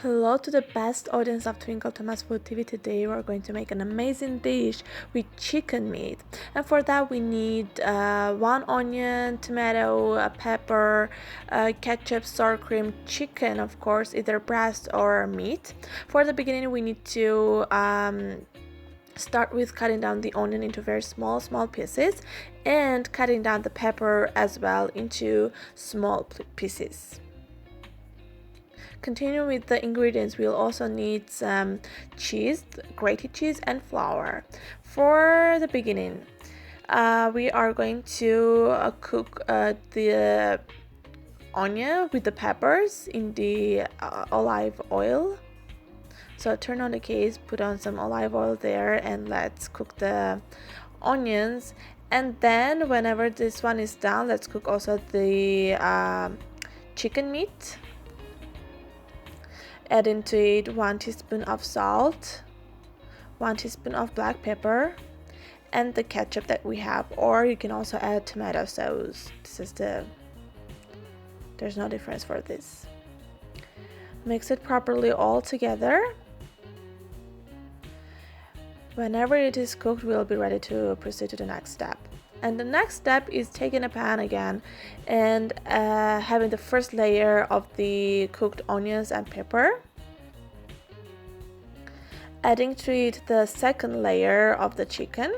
Hello to the best audience of Twinkle Thomas Food TV. Today we're going to make an amazing dish with chicken meat, and for that we need 1 onion, tomato, pepper, ketchup, sour cream, chicken, of course, either breast or meat. For the beginning we need to start with cutting down the onion into very small pieces and cutting down the pepper as well into small pieces. Continuing with the ingredients, we'll also need some cheese, grated cheese, and flour. For the beginning, we are going to cook the onion with the peppers in the olive oil. So turn on the case, put on some olive oil there, and let's cook the onions. And then whenever this one is done, let's cook also the chicken meat. Add into it 1 teaspoon of salt, 1 teaspoon of black pepper, and the ketchup that we have, or you can also add tomato sauce. There's no difference for this. Mix it properly all together. Whenever it is cooked, we'll be ready to proceed to the next step. And the next step is taking a pan again and having the first layer of the cooked onions and pepper. Adding to it the second layer of the chicken.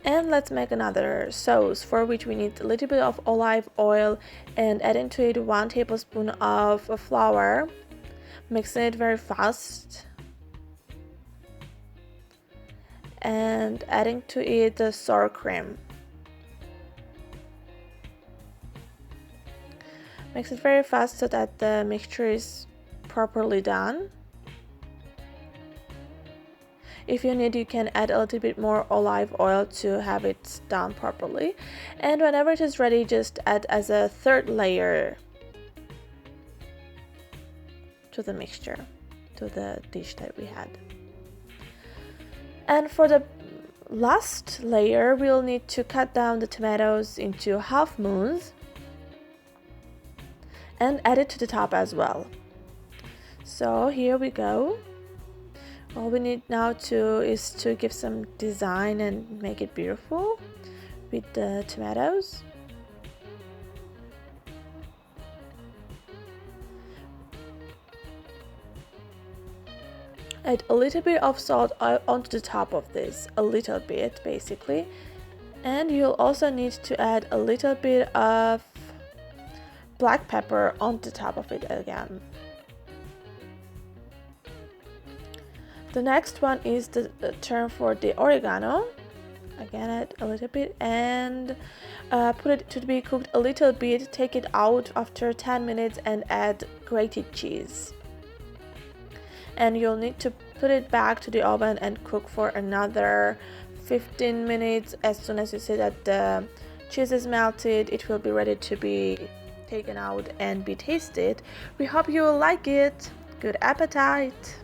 And let's make another sauce, for which we need a little bit of olive oil and add into it 1 tablespoon of flour, mixing it very fast, and adding to it the sour cream. Mix it very fast so that the mixture is properly done. If you need, you can add a little bit more olive oil to have it done properly. And whenever it is ready, just add as a third layer to the mixture, to the dish that we had. And for the last layer, we'll need to cut down the tomatoes into half moons and add it to the top as well. So here we go. All we need now is to give some design and make it beautiful with the tomatoes. Add a little bit of salt onto the top of this, a little bit basically. And you'll also need to add a little bit of black pepper on the top of it again. The next one is the turn for the oregano. Again, add a little bit and put it to be cooked a little bit. Take it out after 10 minutes and add grated cheese. And you'll need to put it back to the oven and cook for another 15 minutes. As soon as you see that the cheese is melted, it will be ready to be taken out and be tasted. We hope you will like it. Good appetite!